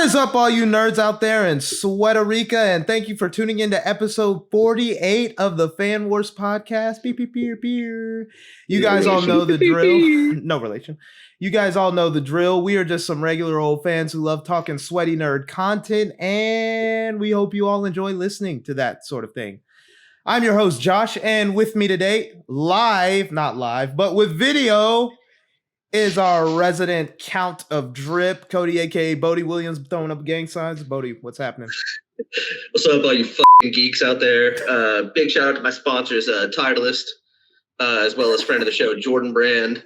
is up, all you nerds out there in Sweaterica, and thank you for tuning in to episode 48 of the Fan Wars podcast. Beep, beep, beep, beep. You guys all know the drill. No relation. You guys all know the drill. We are just some regular old fans who love talking sweaty nerd content, and we hope you all enjoy listening to that sort of thing. I'm your host, Josh, and with me today, not live, but with video, is our resident count of drip, Cody, aka Bodie Williams, throwing up gang signs. Bodie, what's happening? What's up, all you fucking geeks out there? Big shout out to my sponsors, Titleist, as well as friend of the show, Jordan Brand,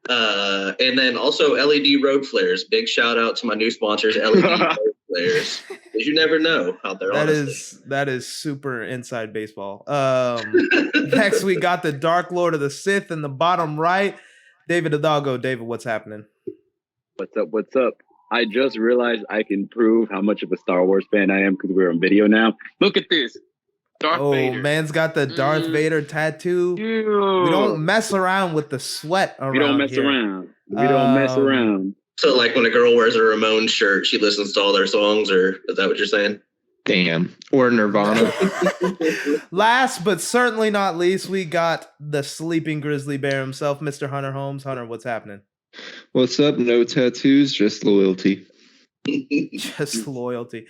and then also LED Road Flares. Big shout out to my new sponsors, LED Road Flares, because you never know out there. That is super inside baseball. Next, we got the Dark Lord of the Sith in the bottom right. David Hidalgo. David, what's happening? What's up? I just realized I can prove how much of a Star Wars fan I am because we're on video now. Look at this. Darth Vader. Man's got the Darth Vader tattoo. Ew. We don't mess around with the sweat around We don't mess here. around. We don't mess around. So, like, when a girl wears a Ramones shirt, she listens to all their songs, or is that what you're saying? Damn. Or Nirvana. Last but certainly not least, we got the sleeping grizzly bear himself, Mr. Hunter Holmes. Hunter, what's happening? What's up? No tattoos, just loyalty. Just loyalty.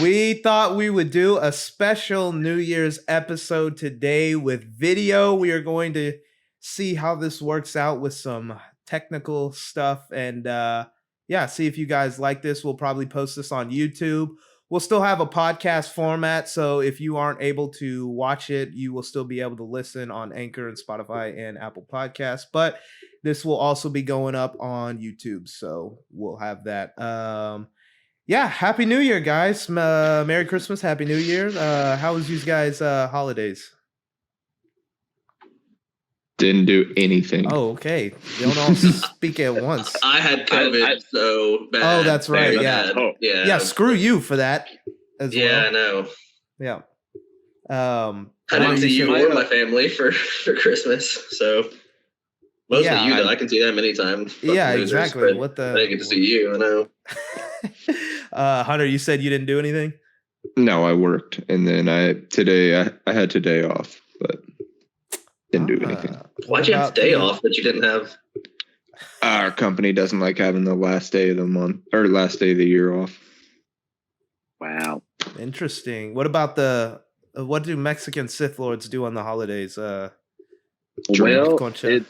We thought we would do a special New Year's episode today with video. We are going to see how this works out with some technical stuff and see if you guys like this. We'll probably post this on YouTube. We'll still have a podcast format, so if you aren't able to watch it, you will still be able to listen on Anchor and Spotify and Apple Podcasts. But this will also be going up on YouTube, so we'll have that. Happy New Year, guys. Merry Christmas, Happy New Year. How was you guys' holidays? Didn't do anything. Oh, okay. You don't all speak at once. I had COVID, so bad. Oh, that's right. Bad. Oh, yeah. Screw you for that as well. Yeah, I know. Yeah. I didn't see you or my family for Christmas, so mostly you know. I can see them anytime. Yeah, exactly. I didn't get to see you. I know. Hunter, you said you didn't do anything? No, I worked, and then I had today off, but didn't do anything. Why'd you have today off that you didn't have? Our company doesn't like having the last day of the month or last day of the year off. Wow. Interesting. What about what do Mexican Sith Lords do on the holidays? Well, that.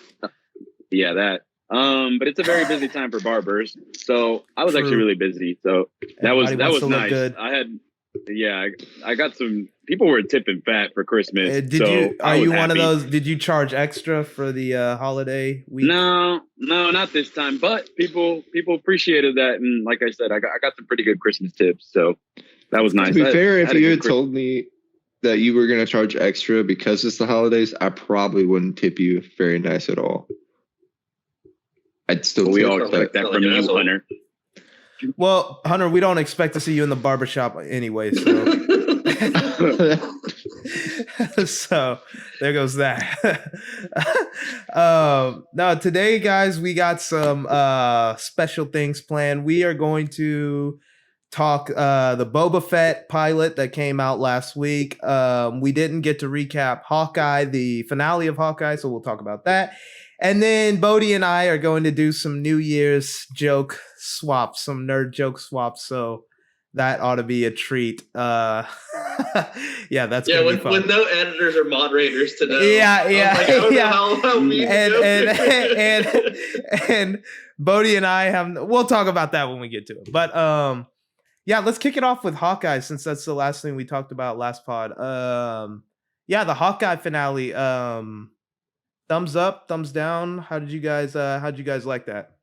But it's a very busy time for barbers. So I was actually really busy. So that was nice. Good. I got some people were tipping fat for Christmas. Are you one of those? Did you charge extra for the holiday week? No, not this time. But people appreciated that, and like I said, I got some pretty good Christmas tips. So that was nice. To be fair, if you had told me that you were going to charge extra because it's the holidays, I probably wouldn't tip you very nice at all. I'd still. We all expect that from you, Hunter. Well, Hunter, we don't expect to see you in the barbershop anyway, so. So there goes that. Now today, guys, we got some special things planned. We are going to talk the Boba Fett pilot that came out last week. We didn't get to recap Hawkeye, the finale of Hawkeye, so we'll talk about that. And then Bodie and I are going to do some New Year's joke swaps, some nerd joke swaps. So that ought to be a treat. That's gonna be fun. With no editors or moderators to know. And Bodie and I we'll talk about that when we get to it. But let's kick it off with Hawkeye since that's the last thing we talked about last pod. The Hawkeye finale. Thumbs up, thumbs down. How'd you guys like that?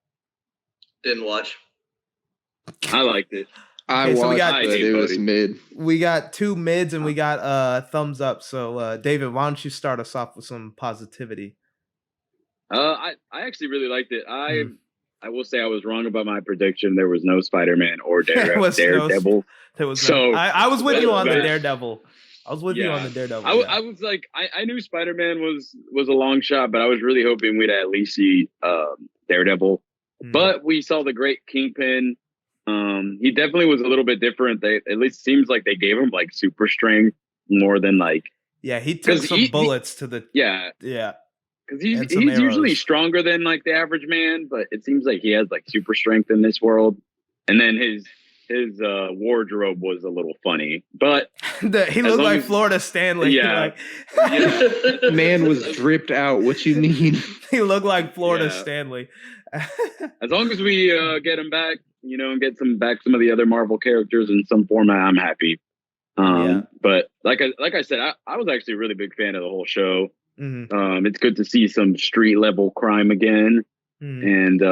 Didn't watch. I liked it. I watched, but it was mid. We got two mids and we got thumbs up. So David, why don't you start us off with some positivity? I actually really liked it. I will say I was wrong about my prediction. There was no Spider-Man or Daredevil. I was with you on the Daredevil. I was with you on the Daredevil. I was like, I knew Spider-Man was a long shot, but I was really hoping we'd at least see Daredevil. But we saw the great Kingpin He definitely was a little bit different. They at least seems like they gave him like super strength more than like. Yeah, he took some bullets to the. Yeah. Because he's usually stronger than like the average man, but it seems like he has like super strength in this world. And then his wardrobe was a little funny, but he looked like Florida Stanley. Yeah, man was dripped out. What you mean? He looked like Florida Stanley. As long as we get him back, and get some of the other Marvel characters in some format, I'm happy. But like I said, I was actually a really big fan of the whole show. Mm-hmm. It's good to see some street level crime again, and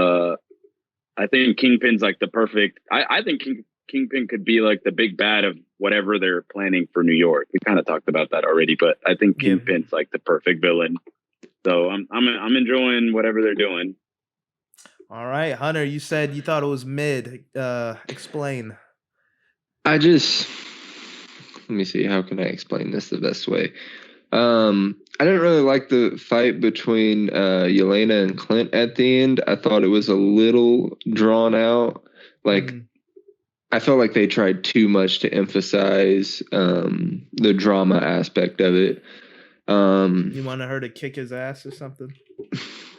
I think Kingpin's like the perfect. I think Kingpin could be like the big bad of whatever they're planning for New York. We kind of talked about that already, but I think Kingpin's like the perfect villain. So I'm enjoying whatever they're doing. All right, Hunter, you said you thought it was mid. Explain. Let me see. How can I explain this the best way? I didn't really like the fight between Yelena and Clint at the end. I thought it was a little drawn out. Like, I felt like they tried too much to emphasize the drama aspect of it. You wanted her to kick his ass or something?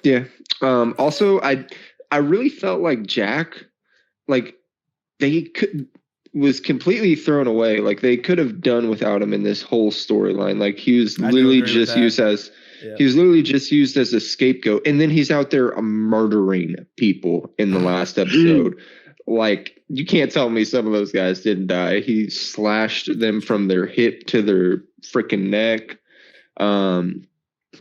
Yeah. Also, I really felt like Jack, like was completely thrown away. Like they could have done without him in this whole storyline. Like he was literally just used as a scapegoat, and then he's out there murdering people in the last episode. Like you can't tell me some of those guys didn't die. He slashed them from their hip to their freaking neck.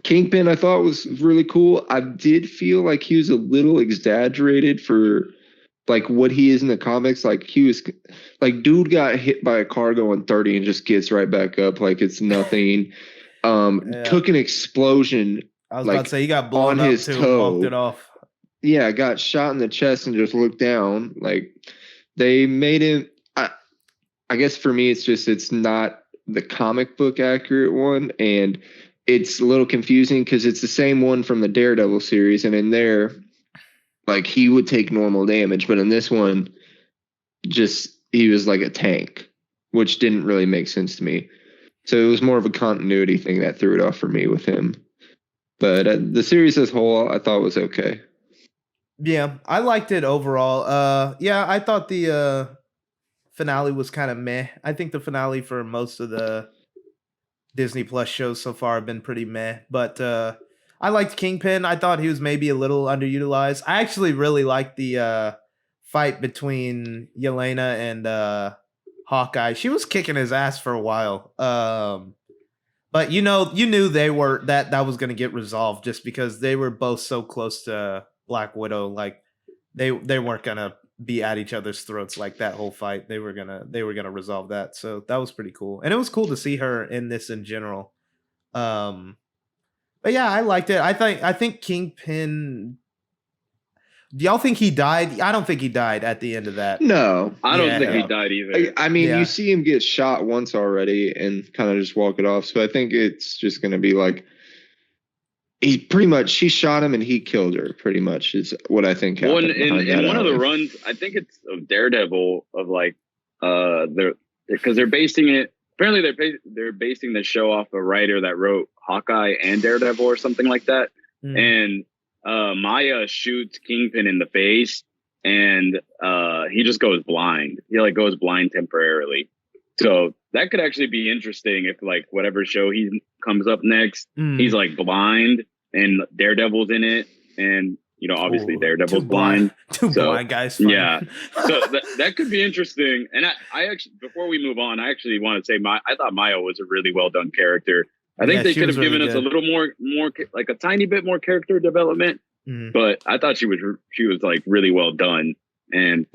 Kingpin I thought was really cool. I did feel like he was a little exaggerated for like what he is in the comics. Like he was like, dude got hit by a car going 30 and just gets right back up like it's nothing. Took an explosion. I was about to say he got blown on his toe, walked it off. Yeah, got shot in the chest and just looked down. Like they made him. I guess for me, it's not the comic book accurate one, and it's a little confusing because it's the same one from the Daredevil series, and in there, like he would take normal damage, but in this one, he was like a tank, which didn't really make sense to me. So it was more of a continuity thing that threw it off for me with him. But the series as a whole, I thought was okay. Yeah, I liked it overall. I thought the finale was kind of meh. I think the finale for most of the Disney Plus shows so far have been pretty meh. But I liked Kingpin. I thought he was maybe a little underutilized. I actually really liked the fight between Yelena and Hawkeye. She was kicking his ass for a while. But you knew that was going to get resolved just because they were both so close to Black Widow. Like they weren't going to be at each other's throats like that whole fight. They were going to resolve that. So that was pretty cool. And it was cool to see her in this in general. But yeah, I liked it. I think Kingpin. Do y'all think he died? I don't think he died at the end of that. No, I don't think he died either. I mean, you see him get shot once already and kind of just walk it off. So I think it's just going to be like she shot him and he killed her. Pretty much is what I think happened. In one of the runs, I think it's of Daredevil of like because they're basing it. Apparently, they're basing the show off a writer that wrote Hawkeye and Daredevil or something like that. And Maya shoots Kingpin in the face, and he just goes blind. He like goes blind temporarily. So that could actually be interesting if like whatever show he comes up next, he's like blind and Daredevil's in it, and obviously Daredevil's blind. Two blind guys. Fine. Yeah. So that could be interesting. And I actually, before we move on, I actually want to say I thought Maya was a really well done character. I think they could have given us a little more like a tiny bit more character development, but I thought she was like really well done. And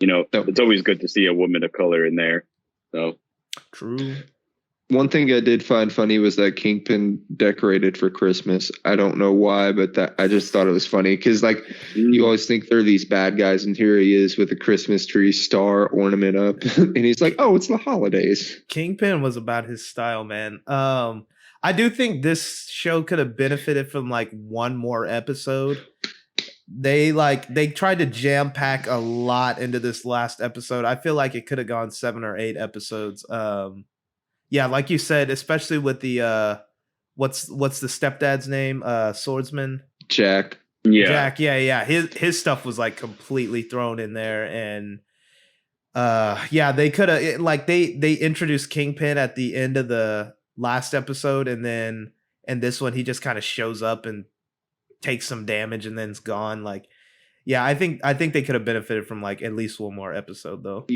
it's always good to see a woman of color in there. So true. One thing I did find funny was that Kingpin decorated for Christmas. I don't know why, but I just thought it was funny because like you always think they're these bad guys, and here he is with a Christmas tree star ornament up, and he's like, "Oh, it's the holidays." Kingpin was about his style, man. I do think this show could have benefited from like one more episode. they tried to jam pack a lot into this last episode. I feel like it could have gone 7 or 8 episodes. Yeah, like you said, especially with the what's the stepdad's name? Swordsman Jack. Yeah. Jack. Yeah. His stuff was like completely thrown in there, and yeah, they could have like they introduced Kingpin at the end of the last episode, and then and this one he just kind of shows up and takes some damage and then's gone. Like, yeah, I think they could have benefited from like at least one more episode though.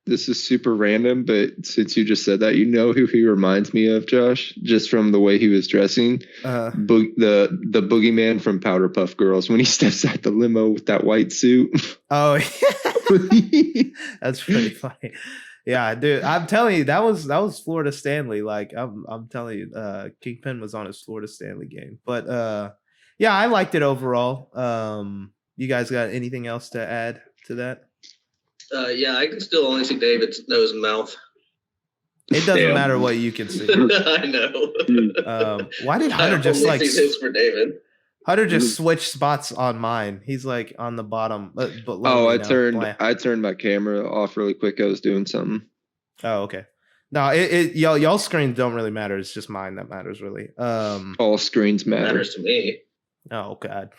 This is super random, but since you just said that, you know who he reminds me of, Josh, just from the way he was dressing. The boogeyman from Powderpuff Girls when he steps out the limo with that white suit. Oh, that's pretty funny. Yeah, dude, I'm telling you, that was Florida Stanley. Like, I'm telling you, Kingpin was on his Florida Stanley game. But yeah, I liked it overall. You guys got anything else to add to that? Yeah, I can still only see David's nose and mouth. It doesn't matter what you can see. I know. Why did Hunter just like this for David? Hunter just switched spots on mine? He's like on the bottom. But I turned my camera off really quick. I was doing something. Oh, okay. No, y'all screens don't really matter. It's just mine that matters, really. All screens matter. Matters to me. Oh God.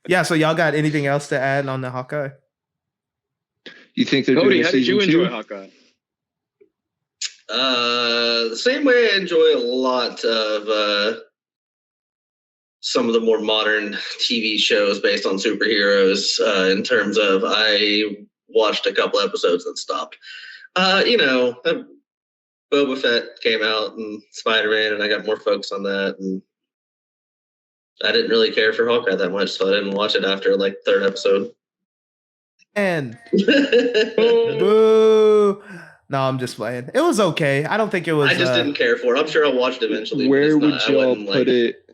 Yeah. So y'all got anything else to add on the Hawkeye? You think they're Cody, doing how did you season 2? enjoy Hawkeye? The same way I enjoy a lot of some of the more modern TV shows based on superheroes. In terms of, I watched a couple episodes and stopped. Boba Fett came out and Spider-Man, and I got more focused on that. And I didn't really care for Hawkeye that much, so I didn't watch it after like third episode. And boo. No, I'm just playing. It was okay. I don't think it was. I just didn't care for it. I'm sure I'll watch it eventually. Where would y'all put it?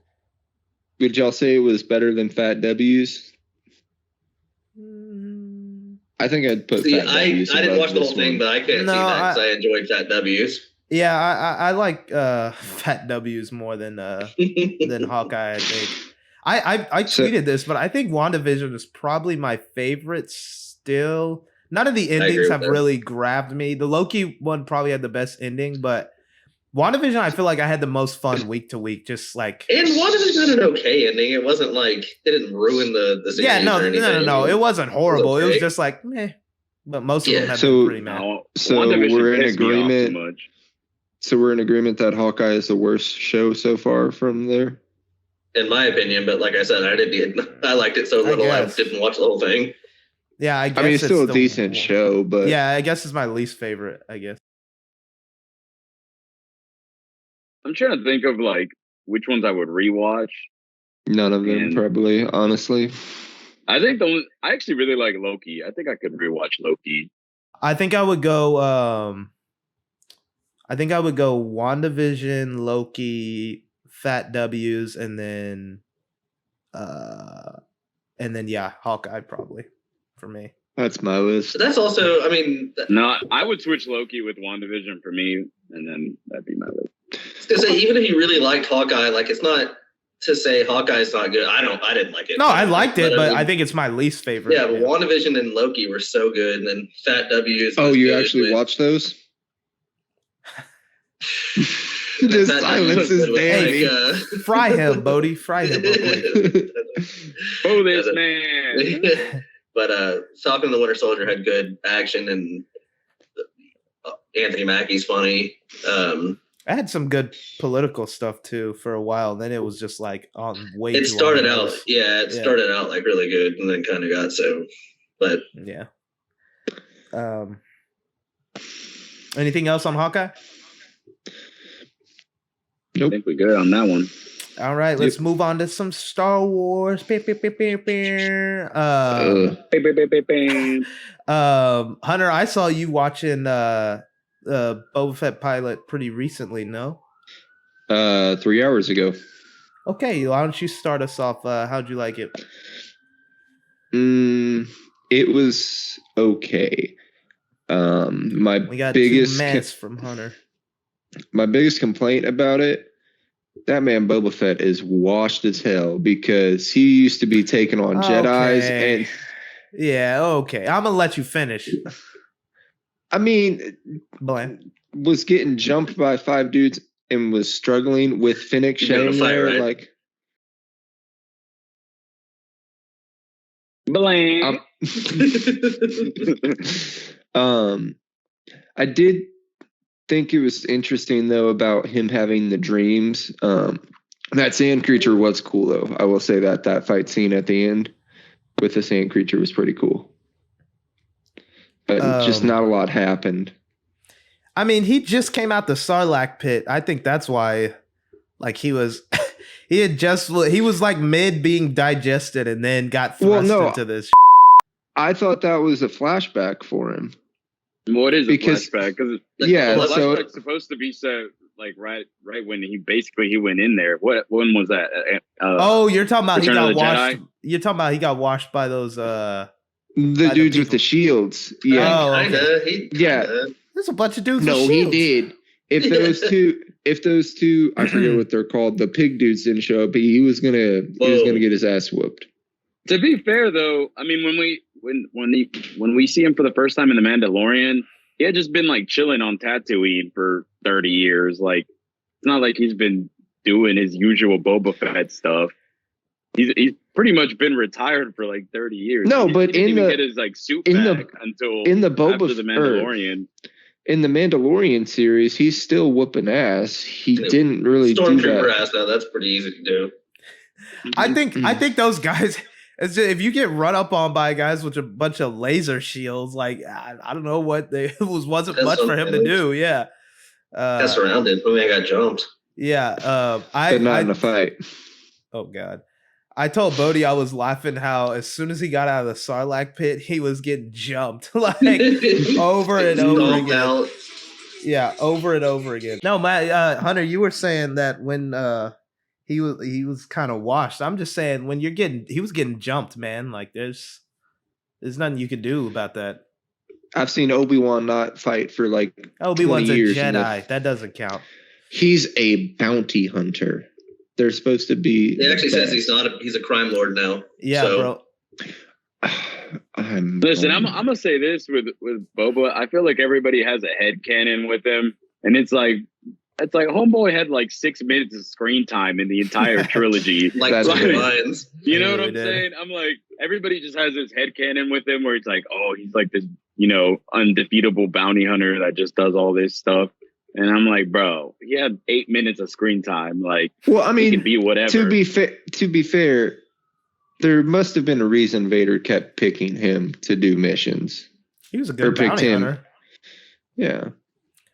Would y'all say it was better than Fat W's? I think I'd put Fat W's. I didn't watch the whole thing, but I can't see that because I enjoyed Fat W's. Yeah, I like Fat W's more than Hawkeye, I think. I tweeted this, but I think WandaVision is probably my favorite still. None of the endings have really grabbed me. The Loki one probably had the best ending, but WandaVision, I feel like I had the most fun week to week. Just like, and WandaVision had an okay ending. It wasn't like it didn't ruin the series. Yeah, no. It wasn't horrible. It was okay. It was just like meh. But most of them have been pretty mad. So we're in agreement. So we're in agreement that Hawkeye is the worst show so far from there. In my opinion, but like I said, I liked it so little I didn't watch the whole thing. Yeah, I guess it's still a decent show, but yeah, I guess it's my least favorite, I guess. I'm trying to think of like which ones I would rewatch. None of them, probably, honestly. I think I actually really like Loki. I think I could rewatch Loki. I think I would go WandaVision, Loki, Fat W's, and then yeah, Hawkeye probably for me. That's my list. That's also, I mean, no, I would switch Loki with WandaVision for me, and then that'd be my list. I was gonna say, even if you really liked Hawkeye, like it's not to say Hawkeye's not good. I didn't like it. No, I liked it, but I think it's my least favorite. Yeah, but WandaVision and Loki were so good, and then Fat W's. Oh, you actually watched those? Just silence is damning. Fry him, Bodie. Fry him real quick. Oh, this man. But Falcon and the Winter Soldier had good action, and Anthony Mackie's funny. I had some good political stuff too for a while. Then it was just like on way. It started out like really good, and then kind of got so. But yeah. Anything else on Hawkeye? Nope. I think we're good on that one. All right, let's move on to some Star Wars. Hunter, I saw you watching Boba Fett pilot pretty recently, no? 3 hours ago. Okay, why don't you start us off? How'd you like it? It was okay. We got biggest 2 from Hunter. My biggest complaint about it that man Boba Fett is washed as hell because he used to be taking on Jedis and yeah, okay. I'm gonna let you finish. I mean, Blaine was getting jumped by 5 dudes and was struggling with Fennec Shang there, right? like Blame. I did think it was interesting though about him having the dreams. That sand creature was cool though. I will say that fight scene at the end with the sand creature was pretty cool. But just not a lot happened. I mean, he just came out the Sarlacc pit. I think that's why, like, he was like mid being digested and then got thrust into this. I thought that was a flashback for him. What is a flashback? Because yeah, the so flashback's supposed to be so like right when he went in there. When was that? You're talking about Return he got of the washed. Jedi? You're talking about he got washed by those the dudes with the shields. Yeah. Oh, Kinda. Yeah. There's a bunch of dudes. No, with he shields. did. If those two, I forget what they're called, the pig dudes didn't show up, he was gonna get his ass whooped. To be fair, though, I mean, when we see him for the first time in The Mandalorian, he had just been like chilling on Tatooine for 30 years. Like, it's not like he's been doing his usual Boba Fett stuff. He's pretty much been retired for like 30 years. No, he but didn't even get his like suit back until after the Mandalorian. In the Mandalorian series, he's still whooping ass. He didn't really do that. Stormtrooper ass now. That's pretty easy to do. I think those guys. It's just, if you get run up on by guys with a bunch of laser shields, like I don't know what wasn't much for him to do. Yeah, got surrounded. But I got jumped. Yeah, but not in a fight. Oh God. I told Bodie I was laughing how as soon as he got out of the Sarlacc pit, he was getting jumped like over and over again. Out. Yeah, over and over again. No, Hunter, you were saying that when he was kind of washed. I'm just saying when he was getting jumped, man. Like there's nothing you can do about that. I've seen Obi-Wan not fight for like Obi-Wan's 20 a years. Jedi. That doesn't count. He's a bounty hunter. They're supposed to be. It actually says he's not. He's a crime lord now. Yeah, so. bro. Listen, I'm gonna say this with Boba. I feel like everybody has a headcanon with him, and it's like Homeboy had like 6 minutes of screen time in the entire trilogy. Like lines. You know what I'm saying? I'm like, everybody just has this headcanon with him where it's like, oh, he's like this, undefeatable bounty hunter that just does all this stuff. And I'm like, bro, he had 8 minutes of screen time. Like, well, I mean, he can be whatever. To be fair, there must have been a reason Vader kept picking him to do missions. He was a good bounty hunter. Yeah.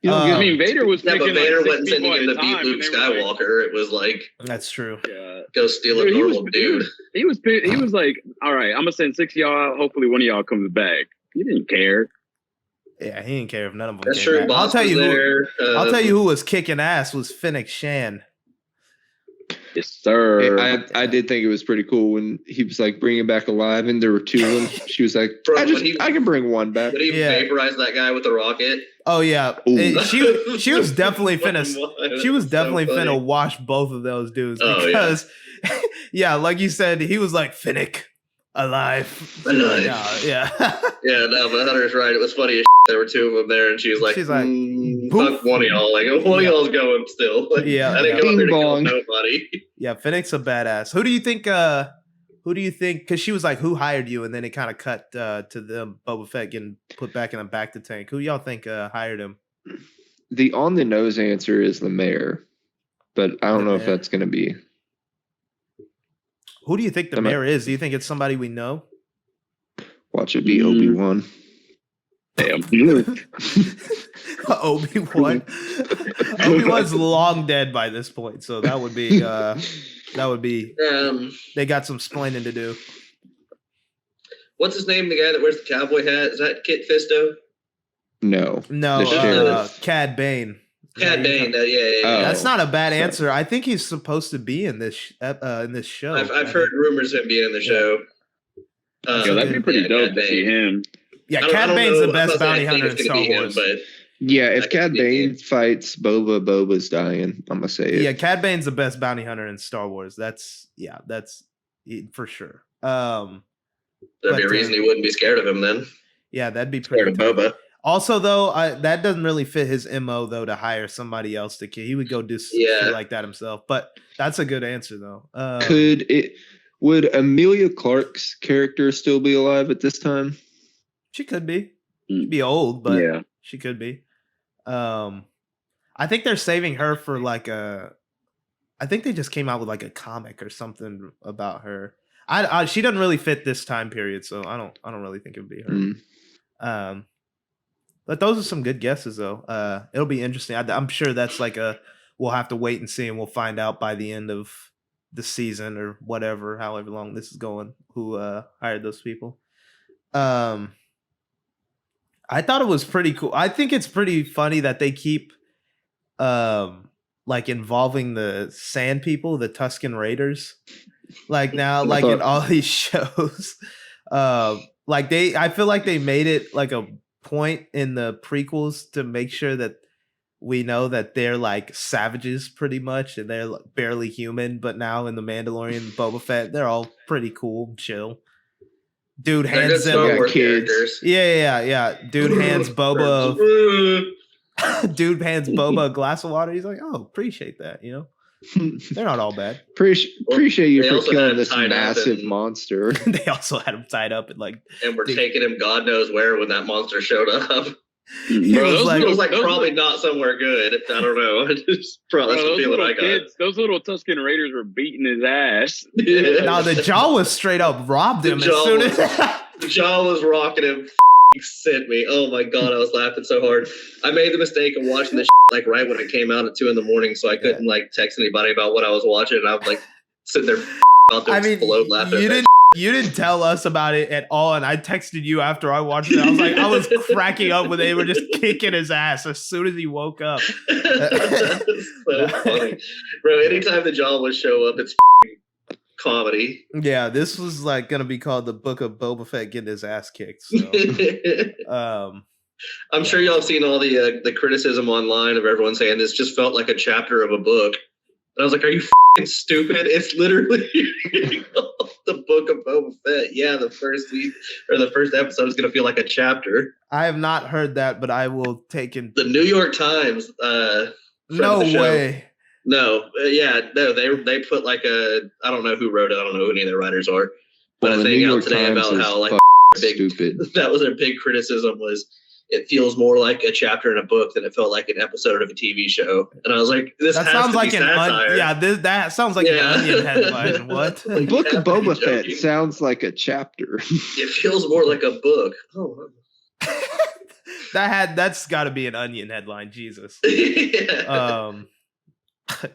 I mean, Vader was picking but Vader like wasn't sending him to beat Luke Skywalker. It was like, that's true. Yeah. Go steal a normal dude. He was like, all right, I'm gonna send 6 of y'all. Hopefully, one of y'all comes back. He didn't care. Yeah, he didn't care if none of them. That's true. Back. I'll tell you who was kicking ass was Fennec Shand. Yes, sir. I did think it was pretty cool when he was like bringing back alive, and there were 2 of them. She was like, Bro, I can bring one back. But he vaporized that guy with a rocket. Oh yeah, she was definitely finna. She was definitely finna wash both of those dudes because, yeah, like you said, he was like Fennec. Alive. Yeah. Yeah, no, but Hunter's right. It was funny as there were 2 of them there, and she's like, fuck one of y'all. Like, one of y'all's going still. Like, yeah. I didn't go there to kill nobody. Yeah, Fennec's a badass. Who do you think, because she was like, who hired you? And then it kind of cut to them, Boba Fett getting put back in the back to tank. Who y'all think hired him? The on-the-nose answer is the mayor, but I don't know if that's going to be. Who do you think the mayor is? Do you think it's somebody we know? Watch it be Obi-Wan. Damn. Obi-Wan. Obi-Wan's long dead by this point, so that would be they got some splaining to do. What's his name? The guy that wears the cowboy hat? Is that Kit Fisto? No, Cad Bane. Cad Bane. Yeah. That's not a bad answer. I think he's supposed to be in this show. I've heard rumors of him being in the show. That'd be pretty dope to see him. Yeah, Cad Bane's the best bounty hunter in Star Wars. But Yeah, if That gets Cad me Bane deep. fights Boba, Boba's dying. I'm gonna say it. Yeah, Cad Bane's the best bounty hunter in Star Wars. That's for sure. There'd be But, a reason he wouldn't be scared of him then. yeah, that'd be Scared pretty of tough. Boba. Also, though, that doesn't really fit his MO though to hire somebody else to kill. He would go do Yeah. shit like that himself. But that's a good answer though. Would Amelia Clark's character still be alive at this time? She could be. She'd be old, but Yeah. she could be. I think they're saving her for like a. I think they just came out with like a comic or something about her. She doesn't really fit this time period, so I don't really think it would be her. But those are some good guesses though. It'll be interesting. I'm sure that's like we'll have to wait and see, and we'll find out by the end of the season or whatever, however long this is going, who hired those people. I thought it was pretty cool. I think it's pretty funny that they keep like involving the Sand People, the Tusken Raiders. Like now, like in all these shows. I feel like they made it like a point in the prequels to make sure that we know that they're like savages pretty much and they're like barely human, but now in the Mandalorian, Boba Fett, they're all pretty cool, chill. Dude hands them characters. Yeah. Dude hands Boba dude hands Boba a glass of water. He's like, "Oh, appreciate that, you know." They're not all bad. Appreciate you for killing this massive monster. They also had him tied up and we're taking him God knows where when that monster showed up. It was like probably not somewhere good. I don't know. It's probably the feeling I got. Those little Tusken Raiders were beating his ass. Yeah. No, the Jawas straight up robbed him. The Jaw was rocking him. Sent me. Oh my god, I was laughing so hard. I made the mistake of watching this like right when it came out at 2 a.m, so I couldn't like text anybody about what I was watching. And I was like sitting there about to explode laughing. You didn't tell us about it at all, and I texted you after I watched it. I was cracking up when they were just kicking his ass as soon as he woke up. So funny, bro. Anytime the Jawas show up, it's comedy. Yeah, this was like gonna be called the Book of Boba Fett getting his ass kicked. So. I'm sure y'all have seen all the criticism online of everyone saying this just felt like a chapter of a book. And I was like, are you f***ing stupid? It's literally the Book of Boba Fett. Yeah, the first episode is going to feel like a chapter. I have not heard that, but I will take in. The New York Times. No way. No, they put like I don't know who wrote it. I don't know who any of the writers are. But a thing out today about how like stupid. That was their big criticism was it feels more like a chapter in a book than it felt like an episode of a TV show. And I was like, that sounds like that sounds like an Onion headline. What? Like, Book of Boba Fett sounds like a chapter. It feels more like a book. Oh. That's got to be an Onion headline. Jesus. Yeah.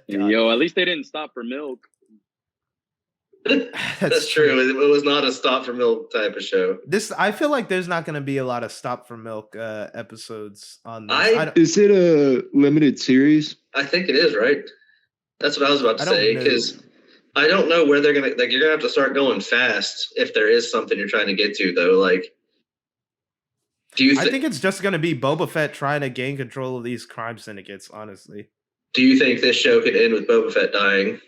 Yo, at least they didn't stop for milk. That's true. It was not a stop for milk type of show. I feel like there's not going to be a lot of stop for milk episodes on this. Is it a limited series? I think it is, right? That's what I was about to say, because I don't know where they're gonna like. You're gonna have to start going fast if there is something you're trying to get to, though. Like, I think it's just going to be Boba Fett trying to gain control of these crime syndicates. Honestly, do you think this show could end with Boba Fett dying?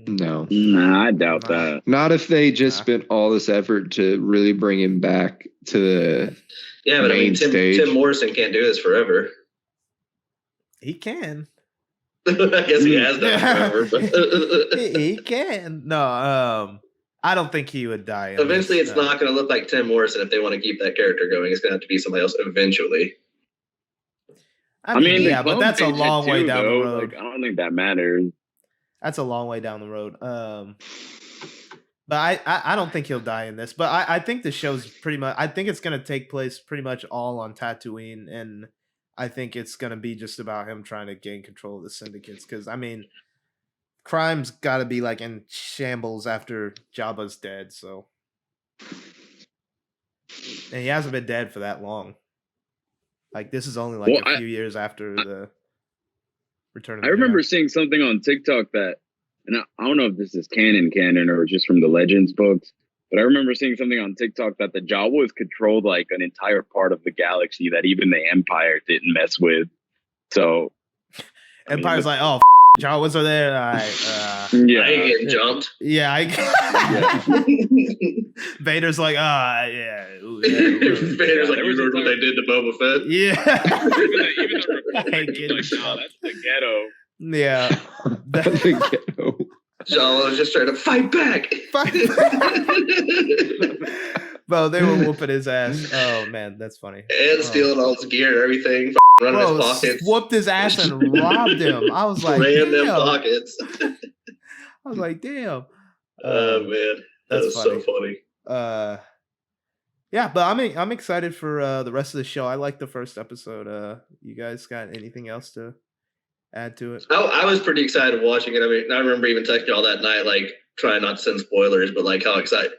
No. Nah, I doubt that. Not if they just spent all this effort to really bring him back to the but main stage. Tim Morrison can't do this forever. He can. I guess he has done forever. But he can. No, I don't think he would die. Eventually, it's not going to look like Tim Morrison if they want to keep that character going. It's going to have to be somebody else eventually. I mean yeah, but that's a long way down the road. Like, I don't think that matters. That's a long way down the road. But I don't think he'll die in this. But I think the show's pretty much. I think it's going to take place pretty much all on Tatooine, and I think it's going to be just about him trying to gain control of the syndicates. Because I mean, crime's got to be like in shambles after Jabba's dead. So, and he hasn't been dead for that long. Like this is only like a few years after the Return of the I remember seeing something on TikTok that, and I don't know if this is canon or just from the Legends books, But I remember seeing something on TikTok that the Jawas controlled like an entire part of the galaxy that even the Empire didn't mess with. So Empire's like, oh, Jawas are there. All right, yeah, I ain't getting jumped. yeah. Vader's like, yeah. Ooh, yeah. Vader's like, there you was a heard what they did to Boba Fett? Yeah. even the I ain't Republic getting was like, nah, that's the ghetto. Yeah. That's the ghetto. Jawa was just trying to fight back. Bro, they were whooping his ass. Oh man, that's funny. And stealing all his gear and everything, running Bro, his pockets, whooped his ass and robbed him. I was like, ran them damn. pockets. I was like, damn. Oh man, that that's was so funny. Yeah, but I'm excited for the rest of the show. I like the first episode. You guys got anything else to add to it? I was pretty excited watching it. I mean, I remember even texting y'all that night, like trying not to send spoilers, but like how excited.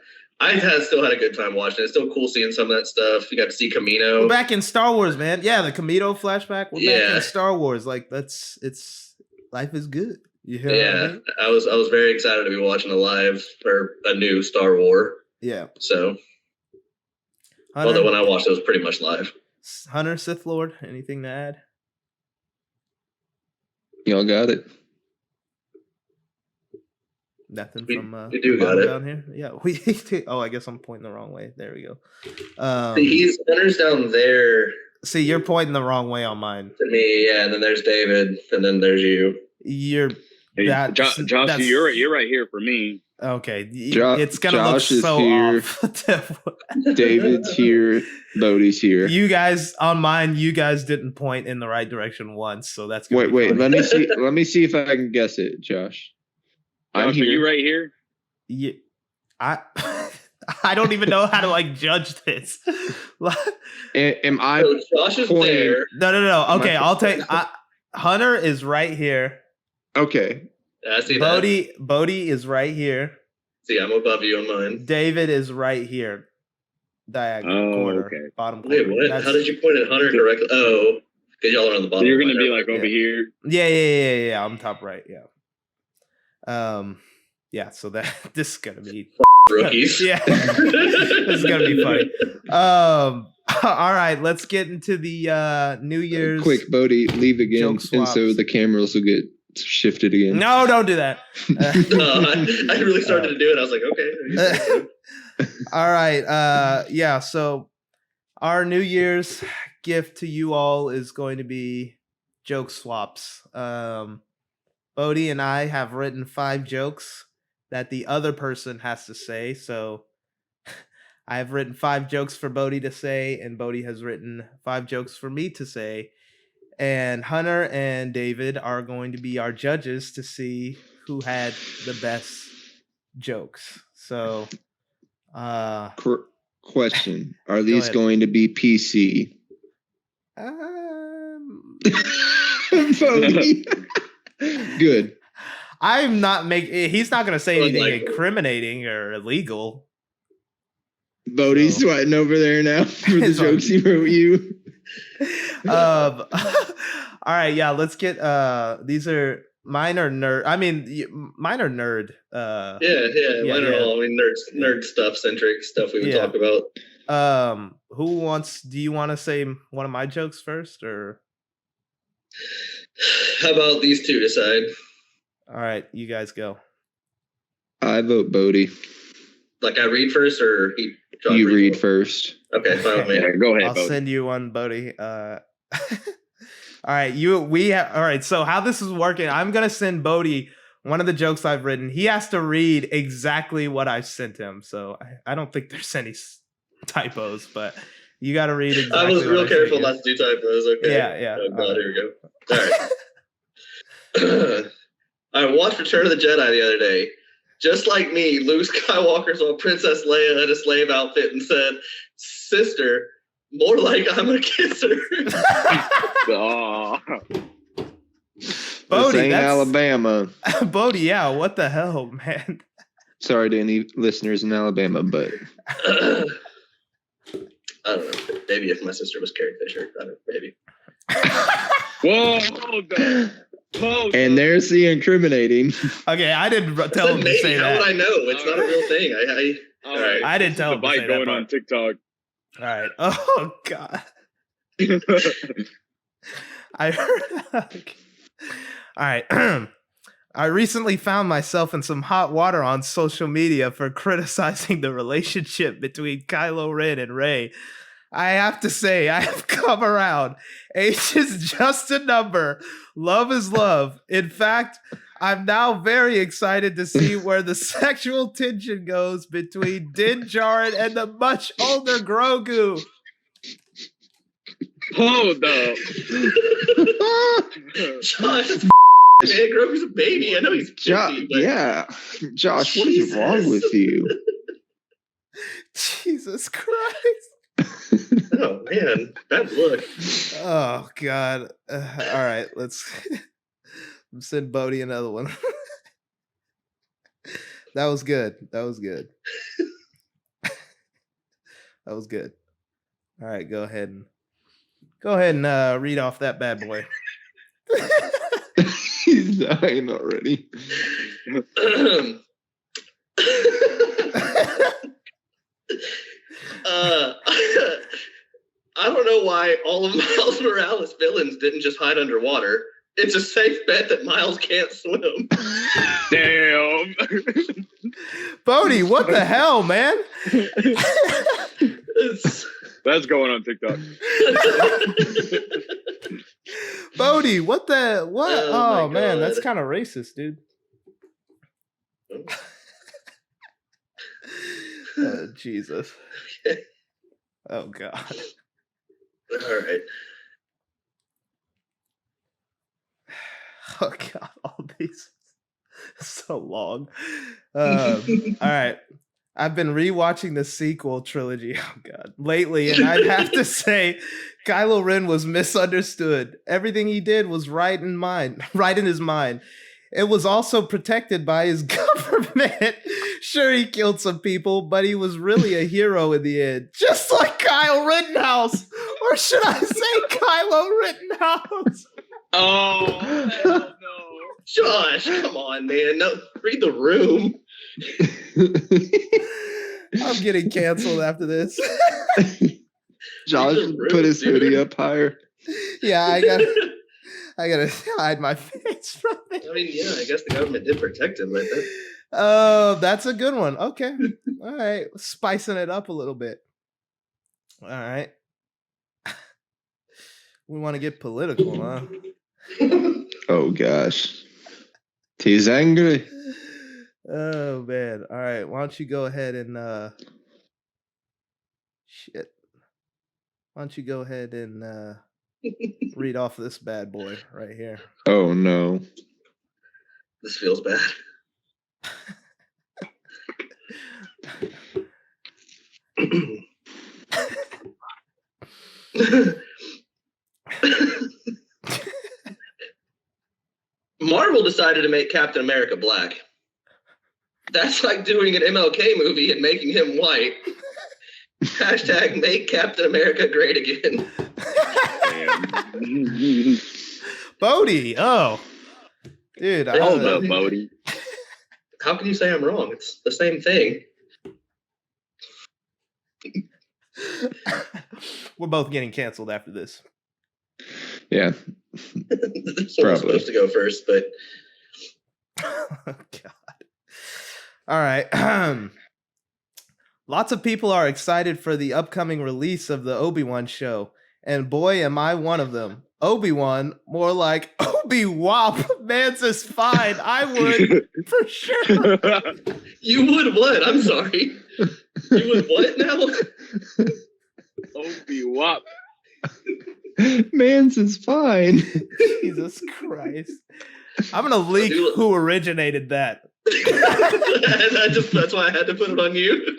Still had a good time watching it. It's still cool seeing some of that stuff. You got to see Camino. We're back in Star Wars, man. Yeah, the Camino flashback. We're back in Star Wars. Like life is good. You hear what I mean? I was very excited to be watching a new Star Wars. Yeah. So, Hunter, although when I watched it was pretty much live. Hunter, Sith Lord, anything to add? Y'all got it. Nothing We from do got it down here. Yeah, we. Oh, I guess I'm pointing the wrong way. There we go. He's Hunter's down there See, you're pointing the wrong way on mine. to me, yeah, and then there's David, and then there's you. You're Hey, Josh, that's- you're right here for me. okay. Josh Gonna is look so here. off. David's here. Bodie's here. You guys on mine. You guys didn't point in the right direction once, so that's gonna Wait. be funny. Let me see. Let me see if I can guess it, Josh. I'm Josh, are here. you right here? Yeah, I don't even know how to like judge this. Am I? So Josh is pointing- there. No. Okay, I'll take. Hunter is right here. Okay. I see that. Bodie is right here. See, I'm above you on mine. David is right here. Diagonal corner, okay. bottom corner. Wait, what? That's- How did you point at Hunter directly? Oh, because y'all are on the bottom. So you're gonna line. be like Yeah. over here. Yeah. I'm top right. Yeah. Yeah. So that this is gonna be Rookies. Yeah. This is gonna be funny. All right, let's get into the New Year's. Quick, Bodie, leave again, Joke and so swaps. the cameras will get shifted again. No, don't do that. No, I really started to do it. I was like, okay. All right. Yeah. So our New Year's gift to you all is going to be joke swaps. Bodie and I have written 5 jokes that the other person has to say. So I have written 5 jokes for Bodie to say, and Bodie has written 5 jokes for me to say. And Hunter and David are going to be our judges to see who had the best jokes. So, Question: Are these ahead. going to be PC? Bodie. Good. I'm not making. He's not going to say anything Unlikely. incriminating or illegal. Bodie's So- sweating over there now for the It's jokes he wrote you. All right, yeah. Let's get. These are mine are nerd. I mean, mine are nerd. Yeah, Yeah, mine are yeah. all nerd stuff centric stuff we would Yeah. talk about. Who wants? Do you want to say one of my jokes first, or? How about these two decide? All right, you guys go. I vote Bodie. Like I read first, or John You read first? first. Okay, fine with me. Yeah, go ahead, I'll Bodie. send you one, Bodie. All right, all right. So how this is working? I'm gonna send Bodie one of the jokes I've written. He has to read exactly what I sent him. So I don't think there's any typos, but you got to read exactly. I was what real sent careful you. not to do typos. Okay. Yeah. Oh God, here we go. All right. I watched Return of the Jedi the other day. Just like me, Luke Skywalker saw Princess Leia in a slave outfit and said, "Sister, more like I'm gonna kiss her." Oh, This Bodie, ain't that's Alabama. Bodie. Yeah, what the hell, man? Sorry to any listeners in Alabama, but I don't know. Maybe if my sister was Carrie Fisher, I don't know, maybe. whoa, hold on. Hold and on. there's the incriminating. Okay, I didn't tell him to Maybe. say How that. would I know? It's not a real thing. right. I didn't tell the him to say bite that going on part. TikTok. All right. Oh God. I heard. Okay. All right. I recently found myself in some hot water on social media for criticizing the relationship between Kylo Ren and Rey. I have to say, I have come around. Age is just a number. Love is love. In fact, I'm now very excited to see where the sexual tension goes between Din Djarin and the much older Grogu. Hold up. Josh, man, Grogu's a baby. I know he's 50, but Yeah, Josh, what is wrong with you? Jesus Christ. oh man, bad look. Oh God. All right, let's send Bodie another one. That was good. That was good. That was good. All right, go ahead and read off that bad boy. He's dying already. I don't know why all of Miles Morales' villains didn't just hide underwater. It's a safe bet that Miles can't swim. Damn. Bodie, what the hell, man? That's going on TikTok. Bodie, what? Oh man, that's God. kind of racist, dude. Oh, Jesus. Oh God. All right. Oh God, all these so long. All right. I've been rewatching the sequel trilogy, oh God, lately, and I'd have to say Kylo Ren was misunderstood. Everything he did was right in his mind. It was also protected by his government. Sure, he killed some people, but he was really a hero in the end. Just like Kyle Rittenhouse. Or should I say Kylo Rittenhouse? Oh, hell no. Josh, come on, man. No, read the room. I'm getting canceled after this. Josh put his hoodie up higher. Yeah, I gotta hide my face from it. I mean, yeah, I guess the government did protect him like that. Oh, that's a good one. Okay. All right. Spicing it up a little bit. All right. We want to get political, huh? Oh gosh. He's angry. Oh man. All right. Why don't you go ahead and shit. Why don't you go ahead and read off this bad boy right here. Oh no. This feels bad. Marvel decided to make Captain America black. That's like doing an MLK movie and making him white. Hashtag make Captain America great again. Bodie. Oh. Dude, Hold up, Bodie. How can you say I'm wrong? It's the same thing. We're both getting canceled after this. Yeah. Someone's supposed to go first, but Oh, God. All right. Lots of people are excited for the upcoming release of the Obi-Wan show, and boy, am I one of them. Obi-Wan, more like Obi-Wop. Man's is fine. I would for sure. you would what? I'm sorry. You would what now? Obi-Wop. Man's is fine. Jesus Christ. I'm gonna leak who originated that. That's why I had to put it on you.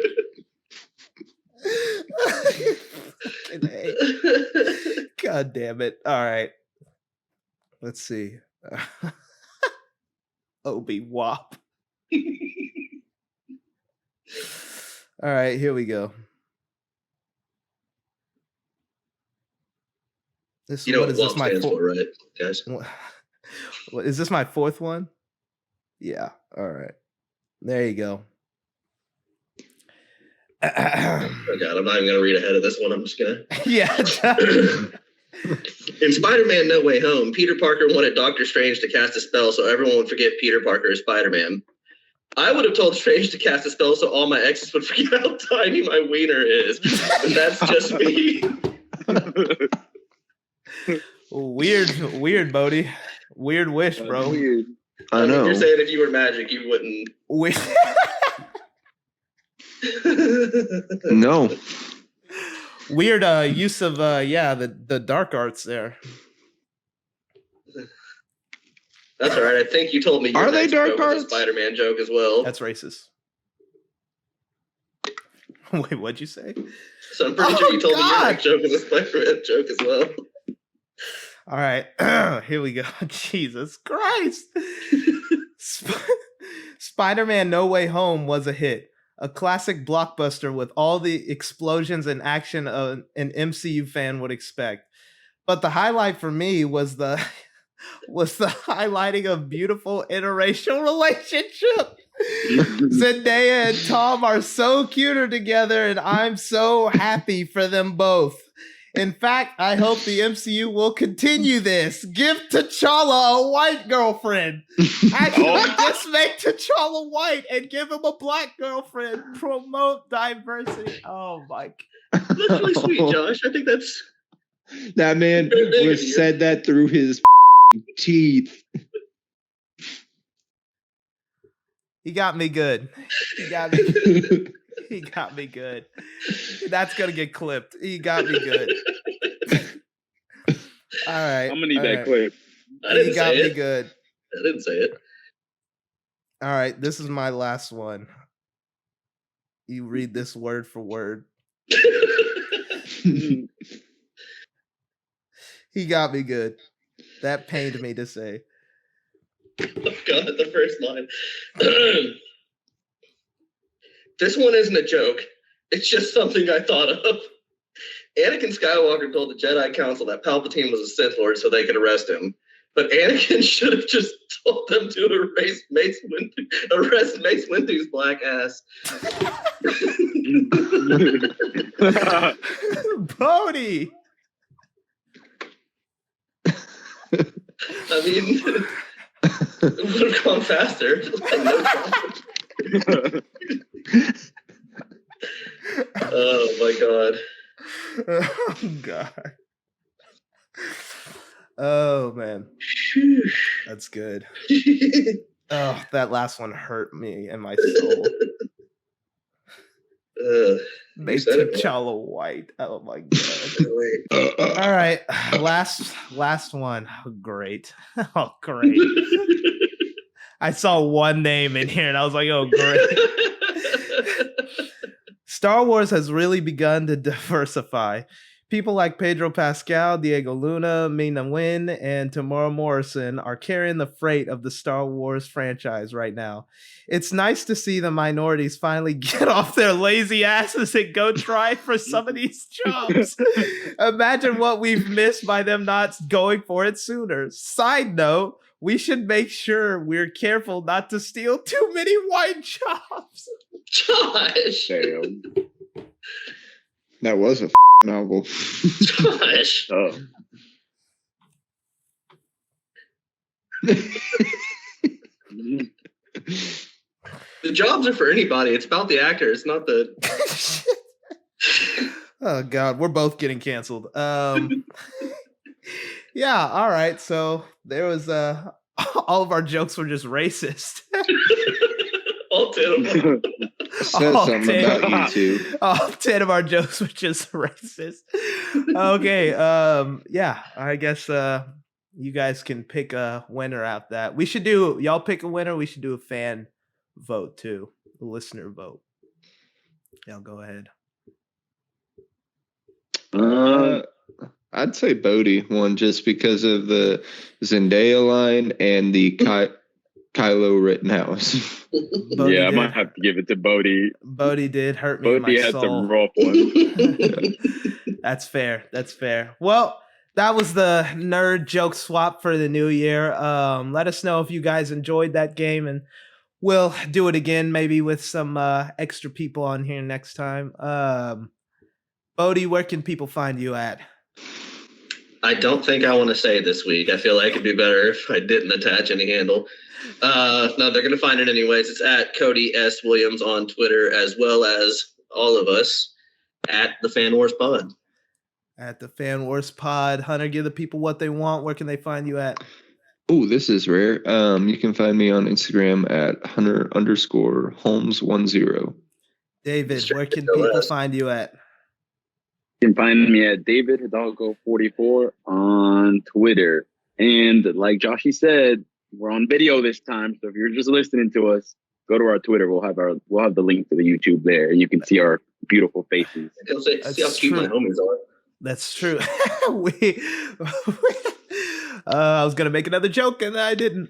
God damn it. All right. Let's see. Obi-Wop. All right, here we go. You know what WAP stands for, right, guys? Is this my fourth one? Yeah. All right. There you go. Oh God, I'm not even gonna read ahead of this one. I'm just gonna. Yeah. In Spider-Man: No Way Home, Peter Parker wanted Doctor Strange to cast a spell so everyone would forget Peter Parker is Spider-Man. I would have told Strange to cast a spell so all my exes would forget how tiny my wiener is. But that's just me. Weird, Bodie. Weird wish, bro. Weird. I know. You're saying if you were magic, you wouldn't. No. Weird use of the dark arts there. That's all right. I think you told me your Are they next dark joke was arts? a Spider-Man joke as well. That's racist. Wait, what'd you say? So I'm pretty sure you told me your next joke was a Spider-Man joke as well. All right, here we go. Jesus Christ. Spider-Man: No Way Home was a hit. A classic blockbuster with all the explosions and action an MCU fan would expect. But the highlight for me was the highlighting of beautiful interracial relationship. Zendaya and Tom are so cuter together, and I'm so happy for them both. In fact, I hope the MCU will continue this. Give T'Challa a white girlfriend. Actually, just make T'Challa white and give him a black girlfriend. Promote diversity. Oh my God. That's really sweet, Josh. I think that's... That man was said that through his teeth. He got me good. He got me good. That's gonna get clipped. He got me good. All right. I'm gonna need that clip. I didn't He got say me it. good. I didn't say it. All right, this is my last one. You read this word for word. He got me good. That pained me to say. Oh God, the first line. This one isn't a joke. It's just something I thought of. Anakin Skywalker told the Jedi Council that Palpatine was a Sith Lord so they could arrest him. But Anakin should have just told them to arrest Mace Windu's black ass. Bodie! I mean, it would have gone faster. Like, no problem. Oh my God. Oh God. Oh man. That's good. Oh, that last one hurt me in my soul. Make T'Challa white. Oh my God. All right. Last one. Oh, great. Oh, great. I saw one name in here and I was like, oh, great. Star Wars has really begun to diversify. People like Pedro Pascal, Diego Luna, Ming-Na Wen, and Tamora Morrison are carrying the freight of the Star Wars franchise right now. It's nice to see the minorities finally get off their lazy asses and go try for some of these jobs. Imagine what we've missed by them not going for it sooner. Side note, we should make sure we're careful not to steal too many white jobs. Josh! Damn. That was a novel. Josh! Oh. The jobs are for anybody. It's about the actor. It's not the... Oh God, we're both getting canceled. Yeah, all right. So there was all of our jokes were just racist. All 10 of them. Says something about you two. All 10 of our jokes were just racist. Okay, yeah, I guess you guys can pick a winner out that. We should do, y'all pick a winner, we should do a fan vote too. A listener vote. Y'all go ahead. I'd say Bodhi won just because of the Zendaya line and the Kylo Rittenhouse. Yeah, I might have to give it to Bodhi. Bodhi did hurt me in my Bodhi had soul. some rough ones. That's fair. That's fair. Well, that was the nerd joke swap for the new year. Let us know if you guys enjoyed that game and we'll do it again, maybe with some extra people on here next time. Bodie, where can people find you at? I don't think I want to say this week. I feel like it'd be better if I didn't attach any handle. No, they're going to find it anyways. It's at Cody S. Williams on Twitter, as well as all of us at the Fan Wars Pod. At the Fan Wars Pod. Hunter, give the people what they want. Where can they find you at? Oh, this is rare. You can find me on Instagram at Hunter_Holmes10. David, where can people find you at? You can find me at David Hidalgo44 on Twitter. And like Joshy said, we're on video this time. So if you're just listening to us, go to our Twitter. We'll have the link to the YouTube there, and you can see our beautiful faces. See how cute my homies are. That's true. I was gonna make another joke and I didn't.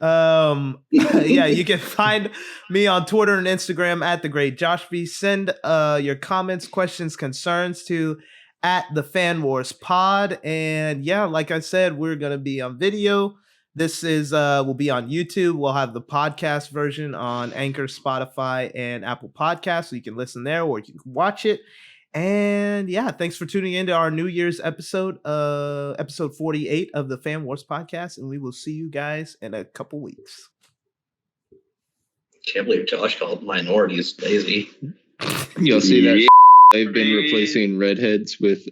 Yeah, you can find me on Twitter and Instagram at the Great Josh V. Send your comments, questions, concerns to at the Fan Wars Pod. And yeah, like I said, we're gonna be on video. This is will be on YouTube. We'll have the podcast version on Anchor, Spotify, and Apple Podcasts, so you can listen there or you can watch it. And yeah, thanks for tuning into our New Year's episode, episode 48 of the Fan Wars Podcast, and we will see you guys in a couple weeks. Can't believe Josh called minorities lazy. You'll see that they've been replacing redheads with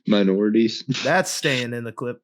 minorities. That's staying in the clip.